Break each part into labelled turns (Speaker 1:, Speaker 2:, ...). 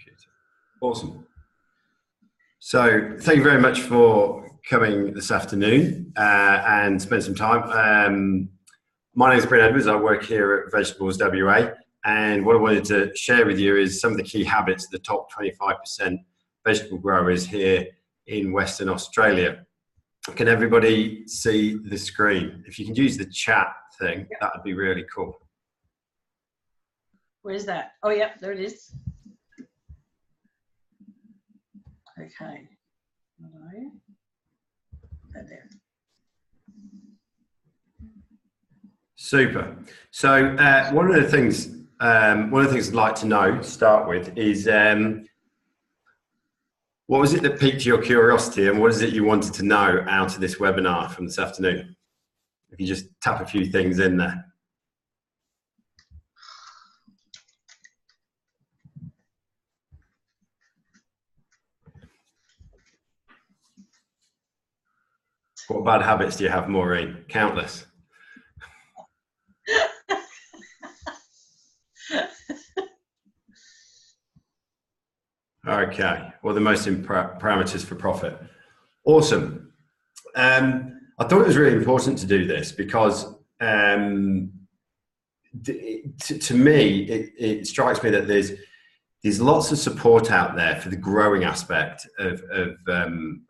Speaker 1: computer. Awesome. So thank you very much for coming this afternoon and spend some time. My name is Bryn Edwards. I work here at Vegetables WA, and what I wanted to share with you is some of the key habits of the top 25% vegetable growers here in Western Australia. Can everybody see the screen? If you can use the chat thing, that would be really cool.
Speaker 2: Where's that? Oh, yeah, there it is. Okay. Hello. There.
Speaker 1: Super. So one of the things I'd like to know to start with is what was it that piqued your curiosity, and what is it you wanted to know out of this webinar from this afternoon? If you just tap a few things in there. What bad habits do you have, Maureen? Countless. Okay, well, the most parameters for profit. Awesome. I thought it was really important to do this because to me, it strikes me that there's lots of support out there for the growing aspect of the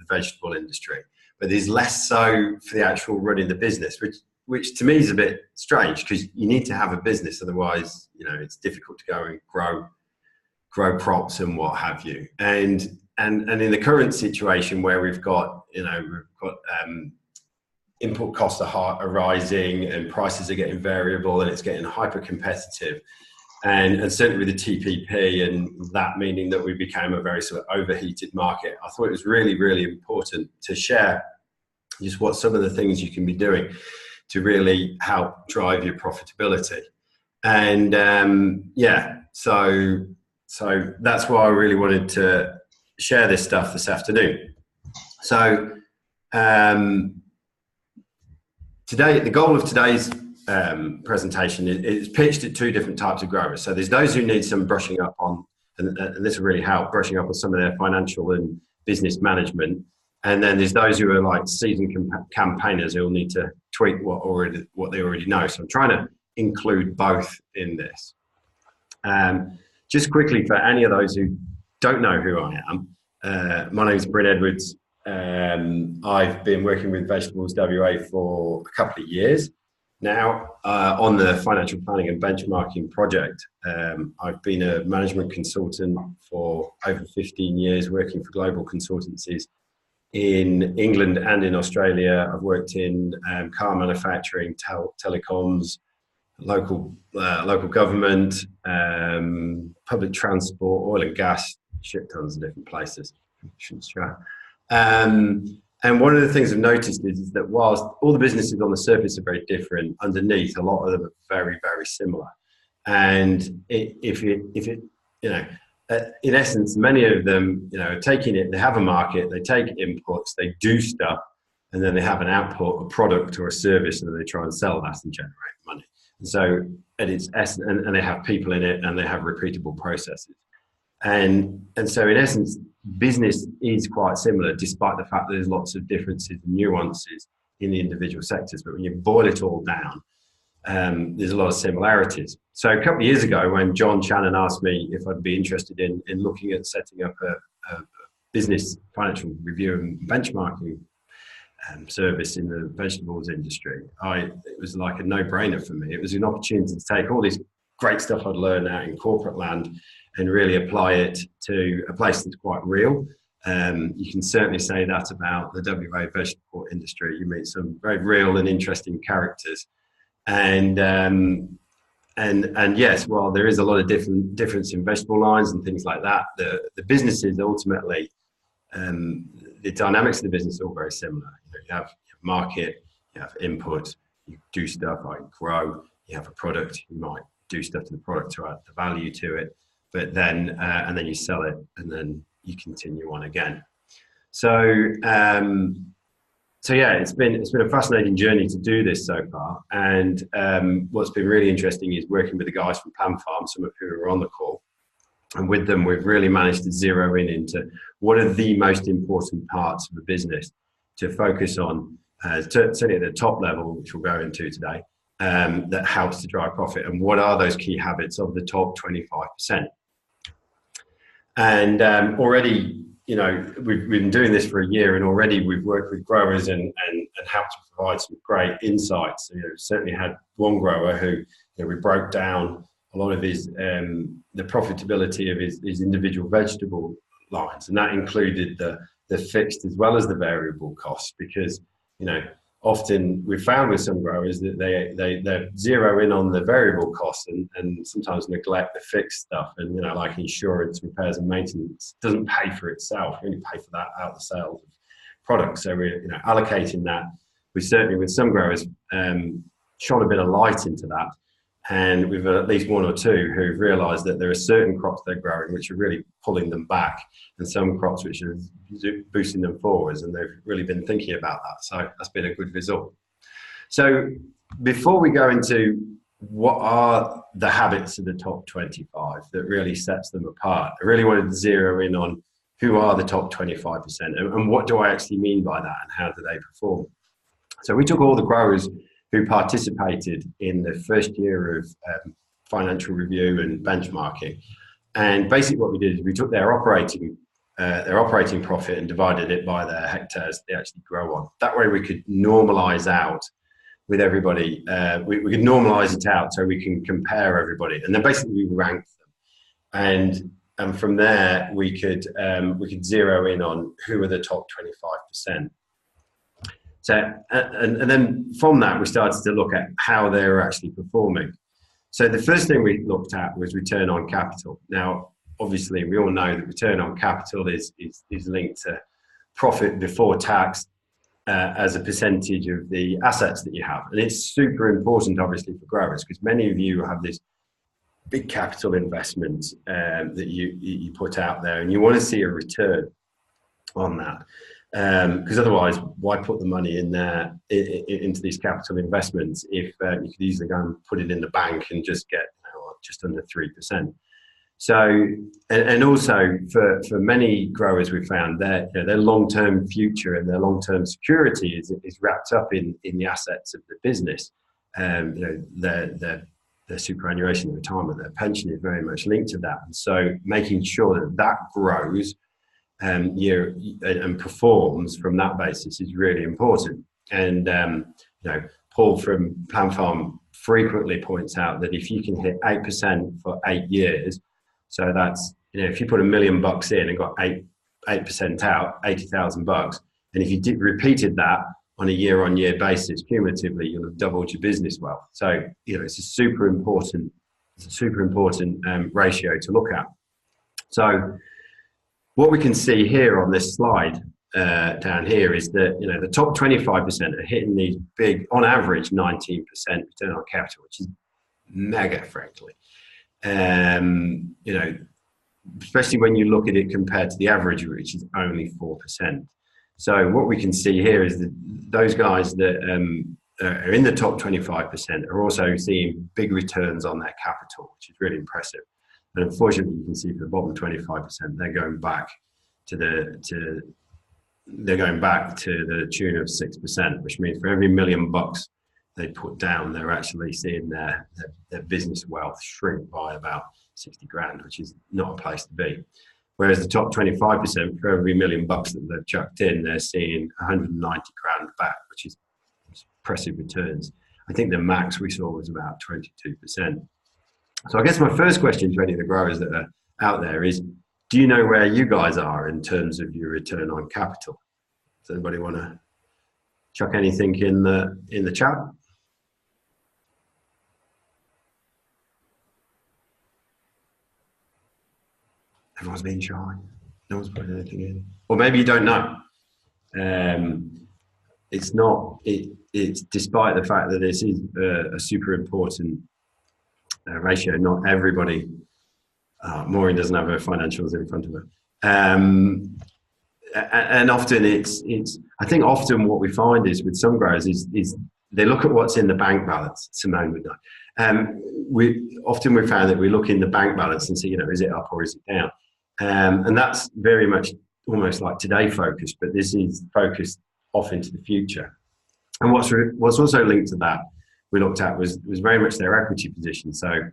Speaker 1: vegetable industry, but there's less so for the actual running the business, which to me is a bit strange, because you need to have a business, otherwise, you know, it's difficult to go and grow crops and what have you. And in the current situation where we've got input costs are rising and prices are getting variable and it's getting hyper competitive, and certainly with the TPP and that meaning that we became a very sort of overheated market, I thought it was really, really important to share just what some of the things you can be doing to really help drive your profitability. And so that's why I really wanted to share this stuff this afternoon. So today, the goal of today's presentation is pitched at two different types of growers. So there's those who need some brushing up on, and this will really help, brushing up on some of their financial and business management. And then there's those who are like seasoned campaigners who will need to tweak what they already know. So I'm trying to include both in this. Just quickly, for any of those who don't know who I am, my name is Bryn Edwards. I've been working with Vegetables WA for a couple of years now on the financial planning and benchmarking project. I've been a management consultant for over 15 years, working for global consultancies in England and in Australia. I've worked in car manufacturing, telecoms, local government, public transport, oil and gas, shit tons of different places. And one of the things I've noticed is that whilst all the businesses on the surface are very different, underneath a lot of them are very, very similar. And in essence, many of them, are taking it, they have a market, they take inputs, they do stuff, and then they have an output, a product or a service, and then they try and sell that and generate money. And so at its essence, and they have people in it, and they have repeatable processes. And so in essence, business is quite similar, despite the fact that there's lots of differences and nuances in the individual sectors. But when you boil it all down, there's a lot of similarities. So a couple of years ago, when John Shannon asked me if I'd be interested in looking at setting up a business financial review and benchmarking service in the vegetables industry, it was like a no-brainer for me. It was an opportunity to take all this great stuff I'd learned out in corporate land and really apply it to a place that's quite real. You can certainly say that about the WA vegetable industry. You meet some very real and interesting characters. And yes, while there is a lot of difference in vegetable lines and things like that, the businesses ultimately, the dynamics of the business are all very similar. You have market, you have input, you do stuff like grow, you have a product, you might do stuff to the product to add the value to it, but then and then you sell it, and then you continue on again. So yeah, it's been a fascinating journey to do this so far. And what's been really interesting is working with the guys from Plan Farm, some of who are on the call, And with them, we've really managed to zero in into what are the most important parts of the business to focus on, certainly at the top level, which we'll go into today, that helps to drive profit. And what are those key habits of the top 25%? And already, you know, we've been doing this for a year, and already we've worked with growers and helped to provide some great insights. You know, certainly had one grower who, you know, we broke down a lot of his the profitability of his individual vegetable lines, and that included the fixed as well as the variable costs, because, you know, often we've found with some growers that they zero in on the variable costs and sometimes neglect the fixed stuff, and, you know, like insurance, repairs and maintenance doesn't pay for itself. You only pay for that out of the sales of products. So we're, you know, allocating that. We certainly, with some growers, shone a bit of light into that. And we've had at least one or two who've realised that there are certain crops they're growing which are really pulling them back, and some crops which are boosting them forwards, and they've really been thinking about that. So that's been a good result. So before we go into what are the habits of the top 25 that really sets them apart, I really wanted to zero in on who are the top 25% and what do I actually mean by that, and how do they perform. So we took all the growers who participated in the first year of financial review and benchmarking. And basically what we did is we took their operating profit and divided it by the hectares they actually grow on. That way we could normalize out with everybody. We could normalize it out so we can compare everybody. And then basically we ranked them. And from there we could zero in on who are the top 25%. So, and then from that, we started to look at how they were actually performing. So the first thing we looked at was return on capital. Now, obviously, we all know that return on capital is linked to profit before tax as a percentage of the assets that you have. And it's super important, obviously, for growers, because many of you have this big capital investment that you put out there, and you want to see a return on that. Because otherwise, why put the money in there into these capital investments if you could easily go and put it in the bank and just get, you know, just under 3%. So, and also for many growers, we found that, you know, their long-term future and their long-term security is wrapped up in the assets of the business. You know, their superannuation, their retirement, their pension is very much linked to that. And so making sure that that grows and performs from that basis is really important. And you know, Paul from Plan Farm frequently points out that if you can hit 8% for 8 years, so that's, you know, if you put $1 million in and got 8% out, $80,000, and if you repeated that on a year-on-year basis, cumulatively, you'll have doubled your business wealth. So, you know, it's a super important ratio to look at. So what we can see here on this slide down here is that, you know, the top 25% are hitting these big, on average, 19% return on capital, which is mega, frankly. You know, especially when you look at it compared to the average, which is only 4%. So what we can see here is that those guys that are in the top 25% are also seeing big returns on their capital, which is really impressive. And unfortunately, you can see for the bottom 25%, they're going back to the tune of 6%, which means for every $1 million they put down, they're actually seeing their business wealth shrink by about 60 grand, which is not a place to be. Whereas the top 25%, for every $1 million that they've chucked in, they're seeing 190 grand back, which is impressive returns. I think the max we saw was about 22%. So I guess my first question to any of the growers that are out there is, do you know where you guys are in terms of your return on capital? Does anybody want to chuck anything in the chat? Everyone's being shy. No one's putting anything in. Or maybe you don't know. It's despite the fact that this is a super important ratio. Not everybody. Maureen doesn't have her financials in front of her. And often it's. I think often what we find is with some growers is they look at what's in the bank balance. Simone would know. We found that we look in the bank balance and see, is it up or is it down? And that's very much almost like today focused, but this is focused off into the future. And what's also linked to that we looked at was very much their equity position. So,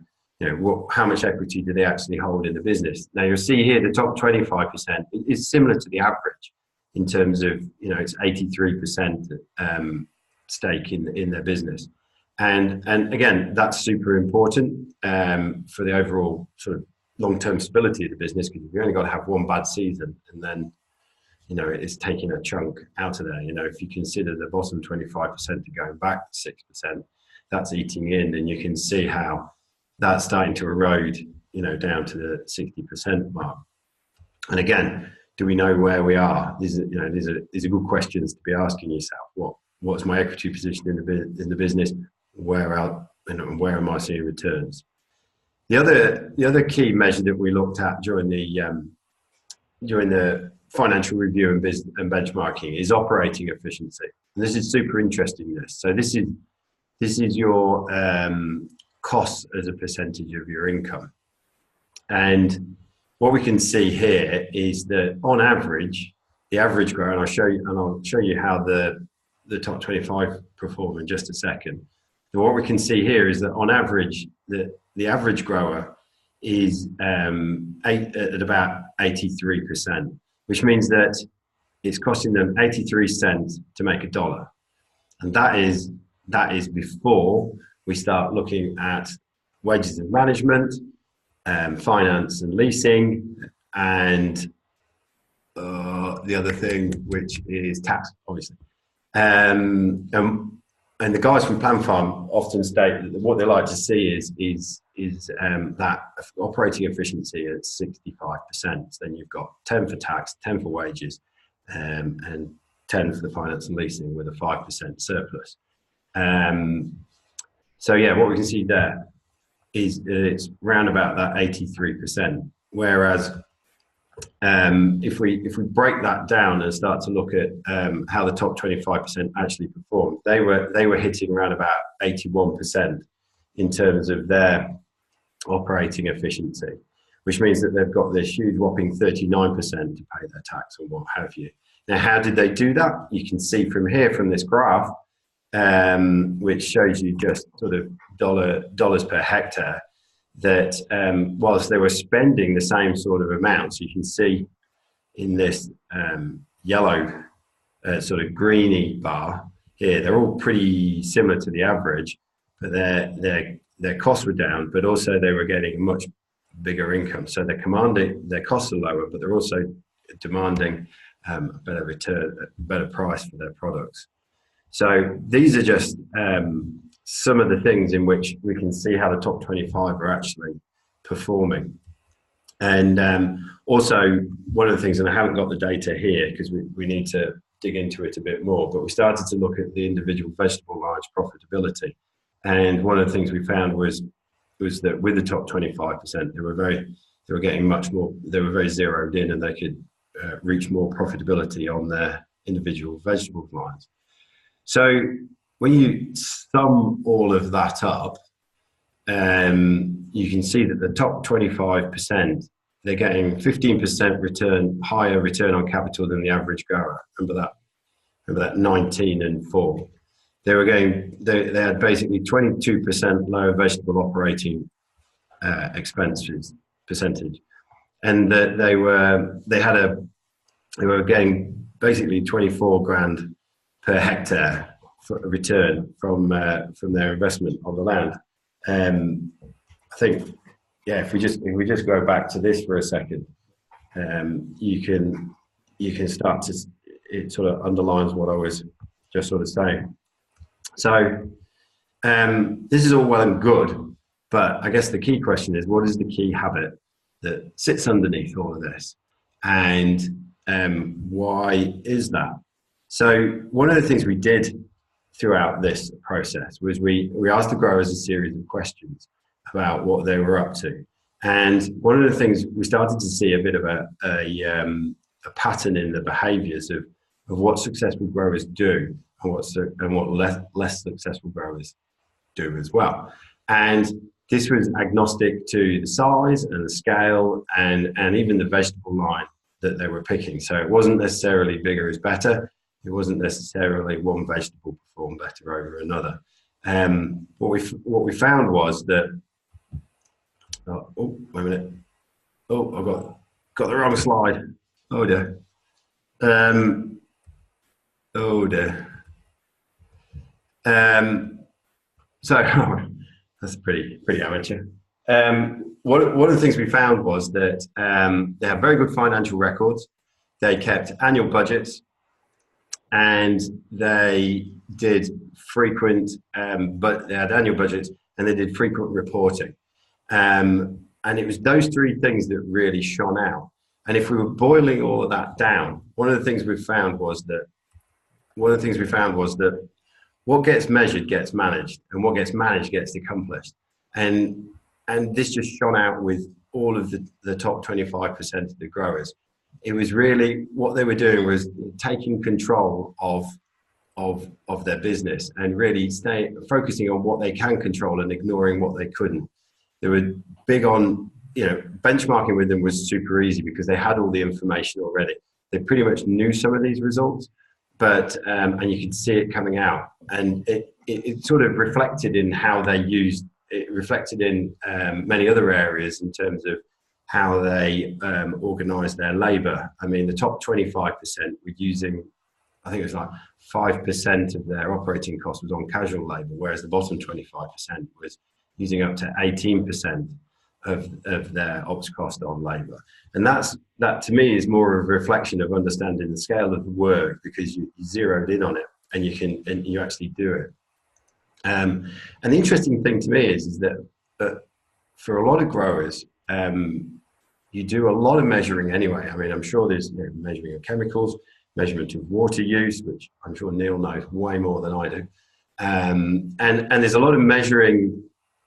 Speaker 1: how much equity do they actually hold in the business? Now you'll see here the top 25% is similar to the average in terms of, it's 83% stake in their business. And again, that's super important for the overall sort of long-term stability of the business, because you've only got to have one bad season and then, it's taking a chunk out of there. If you consider the bottom 25% to going back to 6%, that's eating in, and you can see how that's starting to erode, down to the 60% mark. And again, do we know where we are? These are good questions to be asking yourself. What's my equity position in the business? Where am I seeing returns? The other key measure that we looked at during the financial review and benchmarking is operating efficiency. And this is super interesting. So this is your costs as a percentage of your income. And what we can see here is that on average, the average grower, and I'll show you how the top 25 perform in just a second. So what we can see here is that on average, the average grower is at about 83%, which means that it's costing them 83 cents to make $1. And that is before we start looking at wages and management, finance and leasing, and the other thing, which is tax, obviously. And the guys from Plan Farm often state that what they like to see is that operating efficiency at 65%. So then you've got 10 for tax, 10 for wages, and 10 for the finance and leasing with a 5% surplus. So yeah, what we can see there is it's round about that 83%. Whereas if we break that down and start to look at how the top 25% actually performed, they were hitting around about 81% in terms of their operating efficiency, which means that they've got this huge whopping 39% to pay their tax and what have you. Now, how did they do that? You can see from here, from this graph, which shows you just sort of dollars per hectare, that whilst they were spending the same sort of amounts, you can see in this yellow sort of greeny bar here, they're all pretty similar to the average, but their costs were down, but also they were getting a much bigger income. So they're commanding, their costs are lower, but they're also demanding a better return, a better price for their products. So these are just some of the things in which we can see how the top 25 are actually performing. And also one of the things, and I haven't got the data here because we need to dig into it a bit more, but we started to look at the individual vegetable lines profitability. And one of the things we found was that with the top 25%, they were getting much more, they were very zeroed in, and they could reach more profitability on their individual vegetable lines. So when you sum all of that up, you can see that the top 25%, they're getting 15% higher return on capital than the average grower. Remember that 19 and 4. They had basically 22% lower vegetable operating expenses percentage, and that they were getting basically 24 grand per hectare for a return from their investment on the land. I think, yeah, if we just go back to this for a second, you can start to, it sort of underlines what I was just sort of saying. So this is all well and good, but I guess the key question is, what is the key habit that sits underneath all of this, and why is that? So one of the things we did throughout this process was we asked the growers a series of questions about what they were up to. And one of the things, we started to see a bit of a pattern in the behaviors of what successful growers do and what less successful growers do as well. And this was agnostic to the size and the scale and even the vegetable line that they were picking. So it wasn't necessarily bigger is better. It wasn't necessarily one vegetable performed better over another. What we found was that, oh, wait a minute. Oh, I've got the wrong slide. Oh dear. Oh dear. So that's pretty amateur. One of the things we found was that they have very good financial records. They kept annual budgets, and they did frequent, but they had annual budgets, and they did frequent reporting. And it was those three things that really shone out. And if we were boiling all of that down, one of the things we found was that what gets measured gets managed, and what gets managed gets accomplished. And this just shone out with all of the top 25% of the growers. It was really what they were doing was taking control of their business and really focusing on what they can control and ignoring what they couldn't. They were big on, benchmarking with them was super easy because they had all the information already. They pretty much knew some of these results, but and you could see it coming out, and it sort of reflected in how they used it, reflected in many other areas in terms of how they organized their labor. I mean, the top 25% were using, I think it was like 5% of their operating cost was on casual labor, whereas the bottom 25% was using up to 18% of their ops cost on labor. And that to me is more of a reflection of understanding the scale of the work, because you zeroed in on it and you actually do it. And the interesting thing to me is that for a lot of growers, you do a lot of measuring anyway. I mean, I'm sure there's measuring of chemicals, measurement of water use, which I'm sure Neil knows way more than I do. And there's a lot of measuring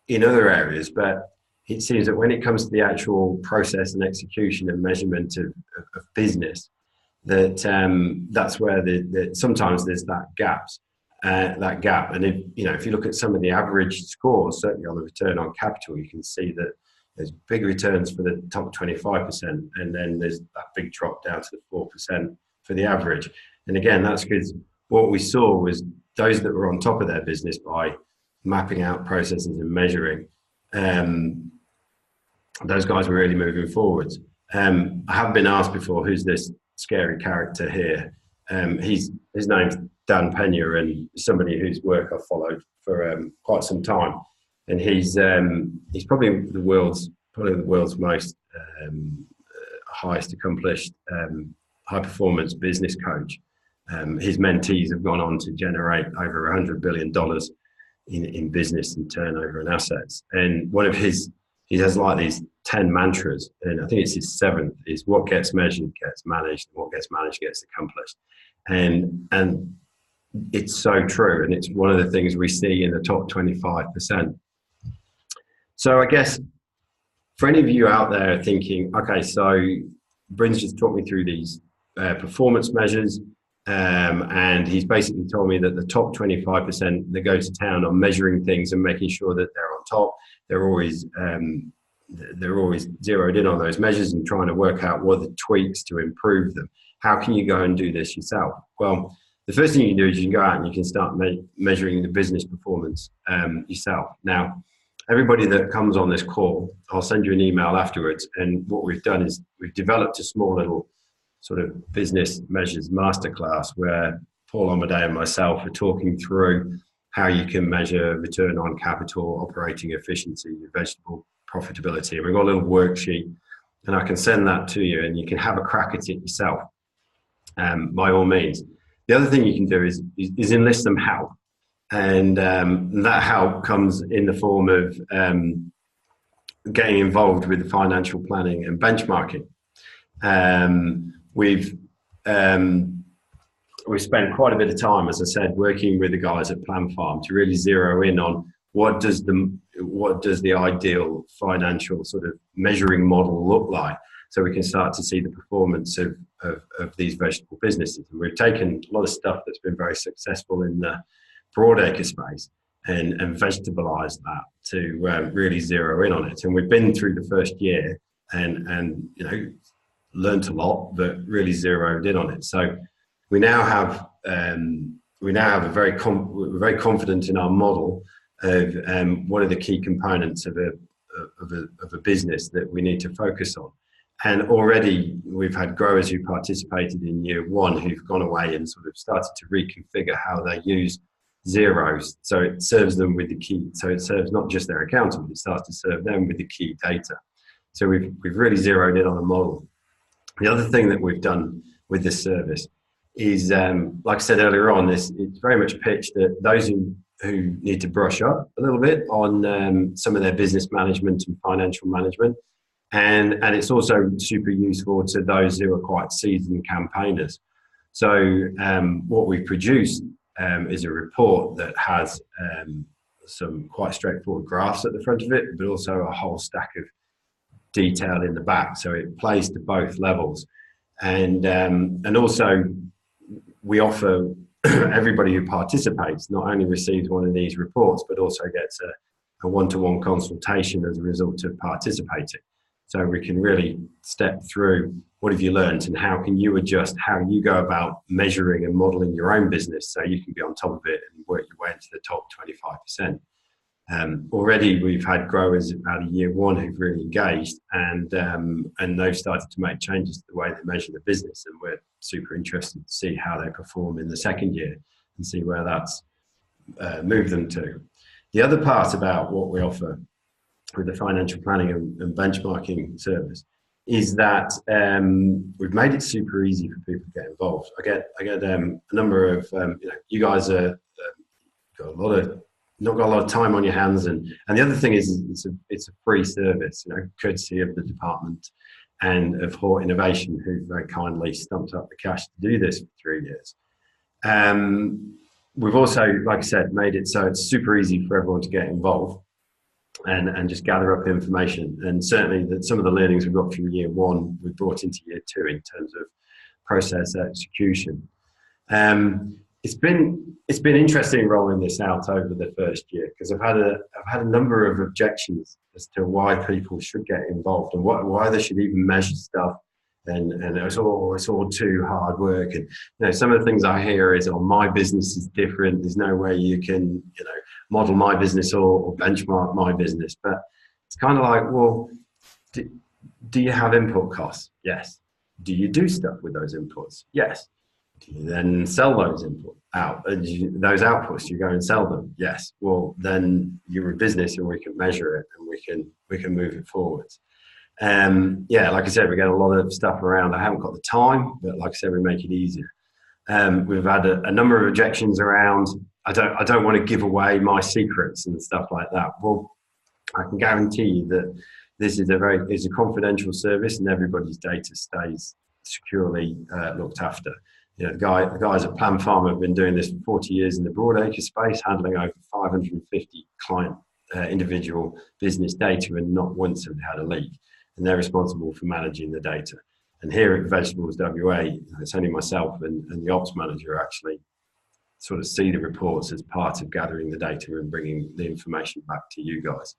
Speaker 1: in other areas, but it seems that when it comes to the actual process and execution and measurement of business, that's where sometimes there's that gap. And if you look at some of the average scores, certainly on the return on capital, you can see that there's big returns for the top 25%, and then there's that big drop down to the 4% for the average. And again, that's because what we saw was those that were on top of their business by mapping out processes and measuring, those guys were really moving forwards. I have been asked before, who's this scary character here? His name's Dan Pena, and somebody whose work I've followed for quite some time. And he's probably the world's most highest accomplished high performance business coach. His mentees have gone on to generate over $100 billion in business and turnover and assets. And he has like these 10 mantras, and I think it's his 7th, is what gets measured gets managed, and what gets managed gets accomplished. And it's so true, and it's one of the things we see in the top 25%. So I guess for any of you out there thinking, okay, so Bryn's just talked me through these performance measures, and he's basically told me that the top 25% that go to town on measuring things and making sure that they're on top. They're always zeroed in on those measures and trying to work out what are the tweaks to improve them. How can you go and do this yourself? Well, the first thing you can do is you can go out and you can start measuring the business performance yourself. Now, everybody that comes on this call, I'll send you an email afterwards. And what we've done is we've developed a small little sort of business measures masterclass where Paul Amadei and myself are talking through how you can measure return on capital, operating efficiency, your vegetable profitability. And we've got a little worksheet, and I can send that to you, and you can have a crack at it yourself, by all means. The other thing you can do is enlist some help, and that help comes in the form of getting involved with the financial planning and benchmarking. We've spent quite a bit of time, as I said, working with the guys at Plan Farm to really zero in on what does the ideal financial sort of measuring model look like. so we can start to see the performance of these vegetable businesses. And we've taken a lot of stuff that's been very successful in the broadacre space and vegetabilized that to really zero in on it. And we've been through the first year and learnt a lot, but really zeroed in on it. So we now have we're very confident in our model of what are the key components of a business that we need to focus on. And already we've had growers who participated in year one who've gone away and sort of started to reconfigure how they use zeros. So it serves them with the key. So it serves not just their accountant, it starts to serve them with the key data. So we've really zeroed in on a model. The other thing that we've done with this service is, like I said earlier on, it's very much pitched at those who need to brush up a little bit on some of their business management and financial management. And it's also super useful to those who are quite seasoned campaigners. So what we've produced is a report that has some quite straightforward graphs at the front of it, but also a whole stack of detail in the back. So it plays to both levels. And also we offer everybody who participates not only receives one of these reports, but also gets a one-to-one consultation as a result of participating. So we can really step through what have you learned and how can you adjust how you go about measuring and modeling your own business so you can be on top of it and work your way into the top 25%. Already we've had growers out of year one who've really engaged and they've started to make changes to the way they measure the business, and we're super interested to see how they perform in the second year and see where that's moved them to. The other part about what we offer with the financial planning and benchmarking service is that we've made it super easy for people to get involved. I get a number of you guys are not got a lot of time on your hands, and the other thing is it's a free service, courtesy of the department and of Hort Innovation, who very kindly stumped up the cash to do this for 3 years. We've also, like I said, made it so it's super easy for everyone to get involved and just gather up information. And certainly that some of the learnings we've got from year one, we've brought into year two in terms of process execution. It's been interesting rolling this out over the first year, because I've had a number of objections as to why people should get involved and why they should even measure stuff, and it's all too hard work. And some of the things I hear is, oh, my business is different, there's no way you can model my business or benchmark my business. But it's kind of like, well, do you have input costs? Yes. Do you do stuff with those inputs? Yes. Do you then sell those those outputs? You go and sell them? Yes. Well, then you're a business, and we can measure it, and we can move it forwards. Like I said, we get a lot of stuff around. I haven't got the time, but like I said, we make it easier. We've had a number of objections around, I don't want to give away my secrets and stuff like that. Well, I can guarantee you that this is a confidential service, and everybody's data stays securely looked after. The guys at Plan Farm have been doing this for 40 years in the broadacre space, handling over 550 client individual business data, and not once have they had a leak. And they're responsible for managing the data. And here at Vegetables WA, it's only myself and the ops manager actually sort of see the reports as part of gathering the data and bringing the information back to you guys.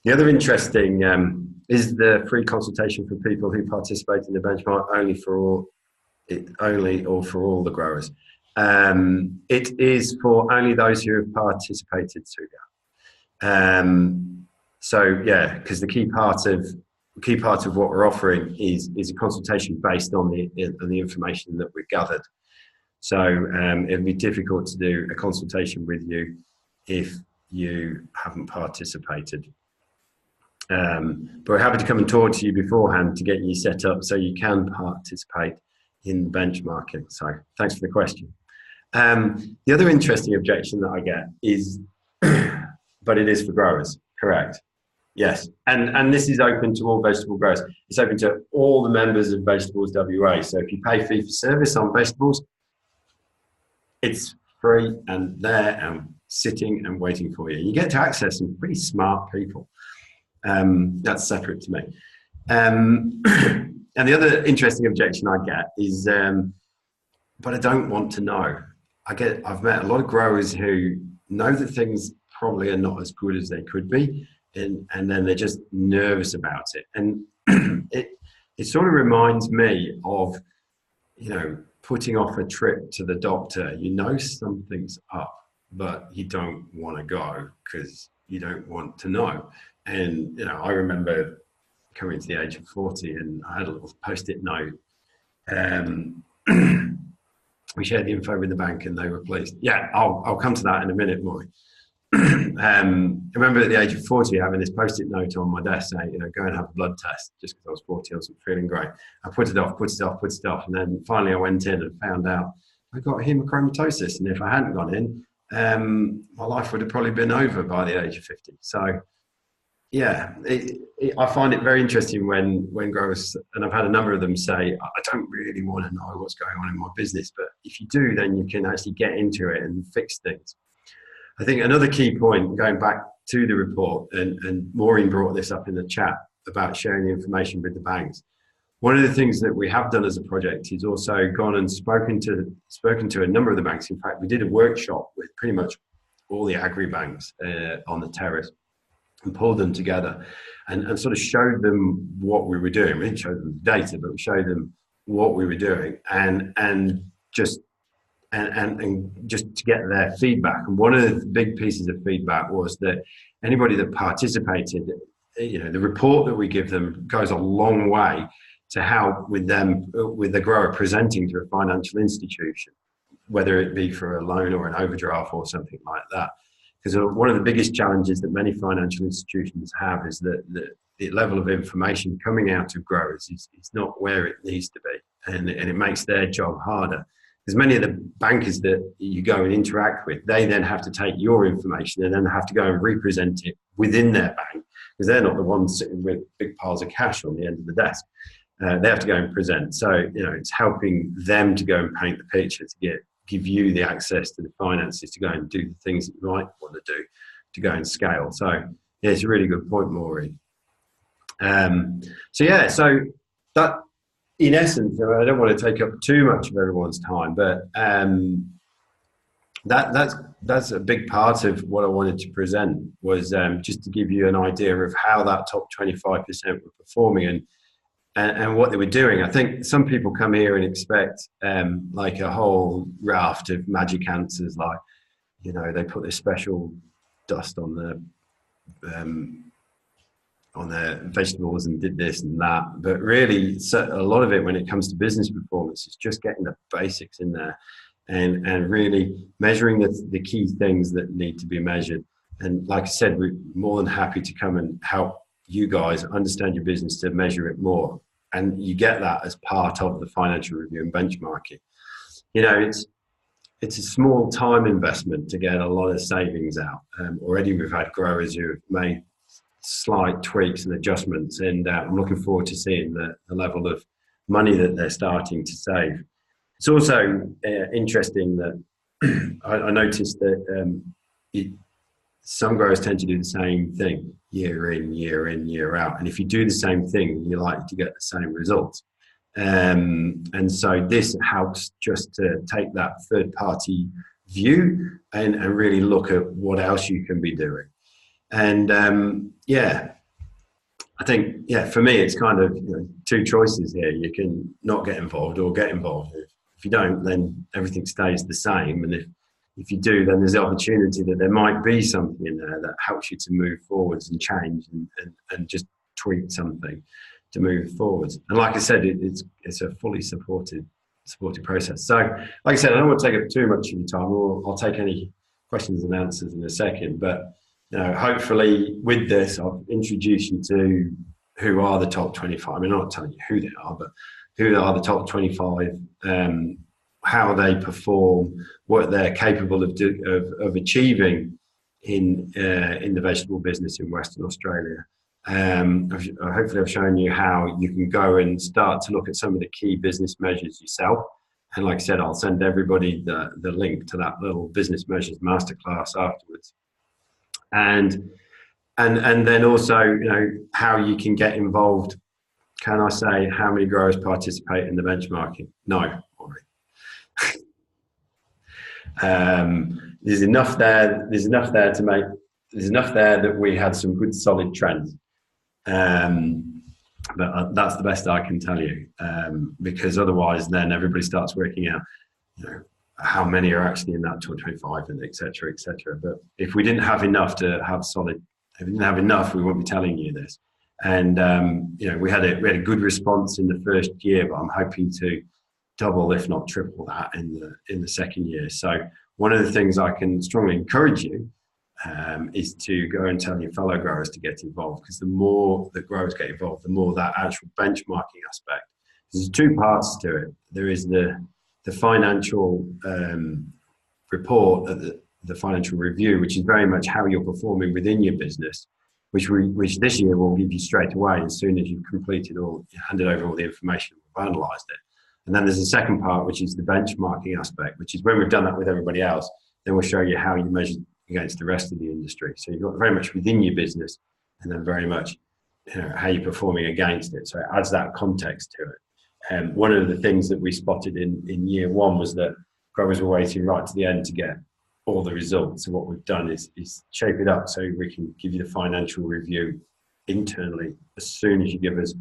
Speaker 1: The other interesting is the free consultation for people who participate in the benchmark only or for all the growers. It is for only those who have participated so yeah, because the key part of what we're offering is a consultation based on the information that we've gathered. So it'd be difficult to do a consultation with you if you haven't participated. But we're happy to come and talk to you beforehand to get you set up so you can participate in benchmarking. So thanks for the question. The other interesting objection that I get is, but it is for growers, correct? Yes, and this is open to all vegetable growers. It's open to all the members of Vegetables WA. So if you pay fee for service on vegetables, it's free and there and sitting and waiting for you. You get to access some pretty smart people. That's separate to me. And the other interesting objection I get is, but I don't want to know. I've met a lot of growers who know that things probably are not as good as they could be, and then they're just nervous about it. And it sort of reminds me of, putting off a trip to the doctor. You know something's up, but you don't want to go because you don't want to know. And I remember coming to the age of 40, and I had a little post-it note. We shared the info with the bank, and they were pleased. Yeah, I'll come to that in a minute, Maury. I remember at the age of 40 having this post-it note on my desk saying, go and have a blood test, just because I was 40, I wasn't feeling great. I put it off, and then finally I went in and found out I got hemochromatosis, and if I hadn't gone in, my life would have probably been over by the age of 50. So, yeah, I find it very interesting when growers, and I've had a number of them say, I don't really want to know what's going on in my business, but if you do, then you can actually get into it and fix things. I think another key point, going back to the report, and Maureen brought this up in the chat about sharing the information with the banks. One of the things that we have done as a project is also gone and spoken to a number of the banks. In fact, we did a workshop with pretty much all the agri banks on the terrace, and pulled them together and sort of showed them what we were doing. We didn't show them the data, but we showed them what we were doing and just to get their feedback. And one of the big pieces of feedback was that anybody that participated, the report that we give them goes a long way to help with the grower presenting to a financial institution, whether it be for a loan or an overdraft or something like that. Because one of the biggest challenges that many financial institutions have is that the level of information coming out of growers is not where it needs to be, and it makes their job harder. Because many of the bankers that you go and interact with, they then have to take your information and then have to go and represent it within their bank, because they're not the ones sitting with big piles of cash on the end of the desk. They have to go and present. So, it's helping them to go and paint the picture to give you the access to the finances to go and do the things that you might want to do to go and scale. So, yeah, it's a really good point, Maureen. So that, in essence, I don't want to take up too much of everyone's time, but that's a big part of what I wanted to present, was just to give you an idea of how that top 25% were performing and what they were doing. I think some people come here and expect like a whole raft of magic answers, like, they put this special dust on their vegetables and did this and that. But really, a lot of it when it comes to business performance is just getting the basics in there and really measuring the key things that need to be measured. And like I said, we're more than happy to come and help you guys understand your business to measure it more. And you get that as part of the financial review and benchmarking. It's a small time investment to get a lot of savings out. Already we've had growers who have made slight tweaks and adjustments, and I'm looking forward to seeing the level of money that they're starting to save. It's also interesting that I noticed that some growers tend to do the same thing year in, year out. And if you do the same thing, you're likely to get the same results. And so this helps just to take that third party view and really look at what else you can be doing. And I think, for me, it's kind of two choices here. You can not get involved or get involved. If you don't, then everything stays the same. And if you do, then there's the opportunity that there might be something in there that helps you to move forwards and change and just tweak something to move forwards. And like I said, it's a fully supported process. So, like I said, I don't want to take up too much of your time. I'll take any questions and answers in a second. But hopefully with this, I'll introduce you to who are the top 25. I mean, I'm not telling you who they are, but who are the top 25, how they perform, what they're capable of achieving in the vegetable business in Western Australia. Hopefully I've shown you how you can go and start to look at some of the key business measures yourself. And like I said, I'll send everybody the link to that little business measures masterclass afterwards. And then also, how you can get involved Can I say how many growers participate in the benchmarking? No. There's enough there. There's enough there to make. There's enough there that we had some good solid trends. But that's the best I can tell you, because otherwise, then everybody starts working out, how many are actually in that 25 and et cetera, et cetera. But if we didn't have enough to have solid, if we didn't have enough, we wouldn't be telling you this. And we had a good response in the first year, but I'm hoping to double, if not triple that in the second year. So one of the things I can strongly encourage you is to go and tell your fellow growers to get involved, because the more the growers get involved, the more that actual benchmarking aspect. There's two parts to it. There is the financial report, the financial review, which is very much how you're performing within your business, which this year will give you straight away as soon as you've completed handed over all the information, we've analysed it. And then there's a second part, which is the benchmarking aspect, which is when we've done that with everybody else, then we'll show you how you measure against the rest of the industry. So you've got very much within your business, and then very much how you're performing against it. So it adds that context to it. And one of the things that we spotted in year one was that growers were waiting right to the end to get all the results. So what we've done is shape it up so we can give you the financial review internally as soon as you give us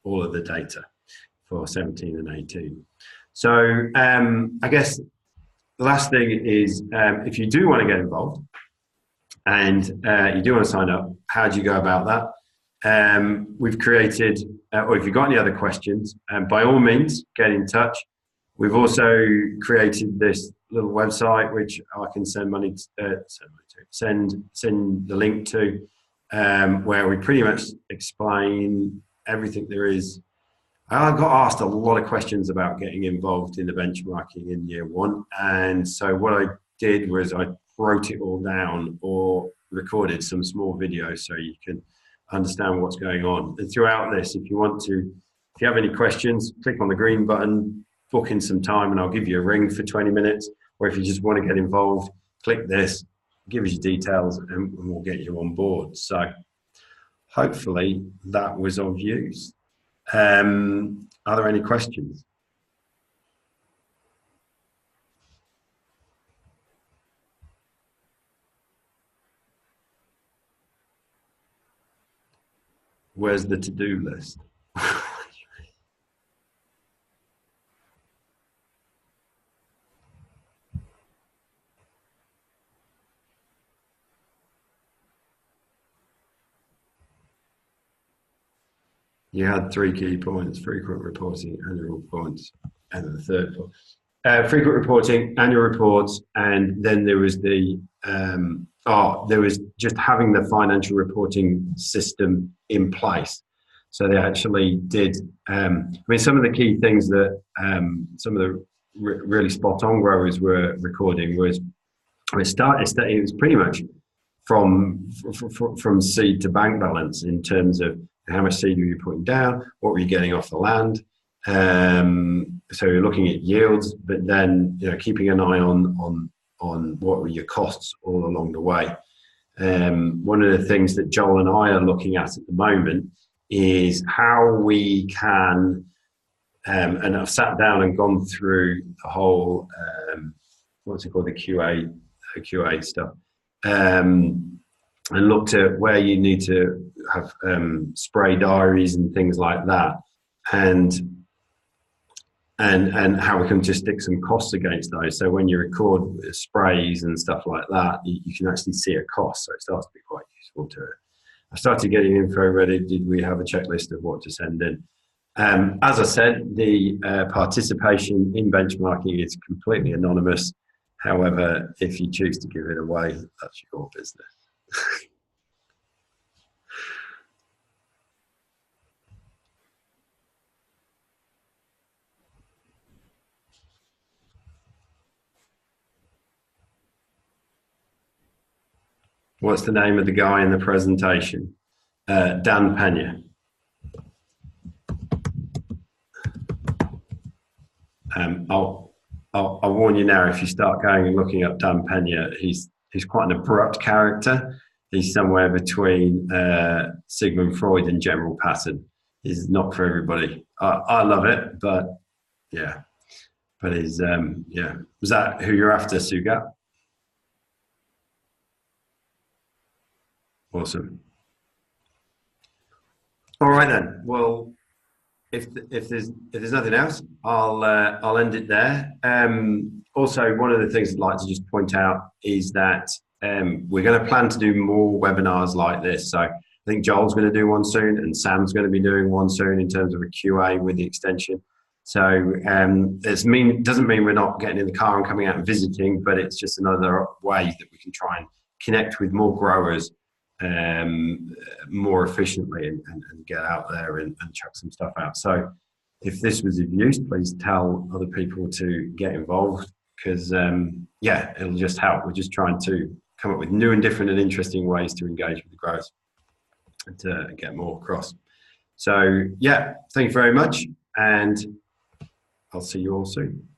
Speaker 1: all of the data for 17 and 18. So I guess the last thing is, if you do want to get involved and you do want to sign up, how do you go about that? We've created, or if you've got any other questions, by all means, get in touch. We've also created this little website, which I can send the link to, where we pretty much explain everything there is. I got asked a lot of questions about getting involved in the benchmarking in year one. And so what I did was I wrote it all down or recorded some small videos so you can understand what's going on. And throughout this, if you have any questions, click on the green button, book in some time, and I'll give you a ring for 20 minutes. Or if you just want to get involved, click this, give us your details, and we'll get you on board. So hopefully that was of use. Are there any questions? Where's the to-do list? You had 3 key points: frequent reporting, annual reports, and the third point. Frequent reporting, annual reports, and then there was there was just having the financial reporting system in place. So they actually did, some of the key things that some of the really spot on growers were recording was, it was pretty much from seed to bank balance in terms of how much seed were you putting down, what were you getting off the land. So you're looking at yields, but then keeping an eye on what were your costs all along the way. One of the things that Joel and I are looking at the moment is how we can, and I've sat down and gone through the whole, what's it called, the QA stuff, and looked at where you need to have spray diaries and things like that, and how we can just stick some costs against those. So when you record sprays and stuff like that, you can actually see a cost. So it starts to be quite useful to it. I started getting info ready. Did we have a checklist of what to send in? As I said, the participation in benchmarking is completely anonymous. However, if you choose to give it away, that's your business. What's the name of the guy in the presentation? Dan Pena. I'll warn you now, if you start going and looking up Dan Pena, he's quite an abrupt character. He's somewhere between Sigmund Freud and General Patton. is not for everybody. I love it, but yeah, but is yeah. Was that who you're after, Sugat? Awesome. All right then. Well, if there's nothing else, I'll end it there. Also, one of the things I'd like to just point out is that we're going to plan to do more webinars like this. So I think Joel's going to do one soon, and Sam's going to be doing one soon in terms of a QA with the extension. So doesn't mean we're not getting in the car and coming out and visiting, but it's just another way that we can try and connect with more growers more efficiently and get out there and chuck some stuff out. So if this was of use, please tell other people to get involved because yeah, it'll just help. We're just trying to come up with new and different and interesting ways to engage with the growers and to get more across. So yeah, thank you very much, and I'll see you all soon.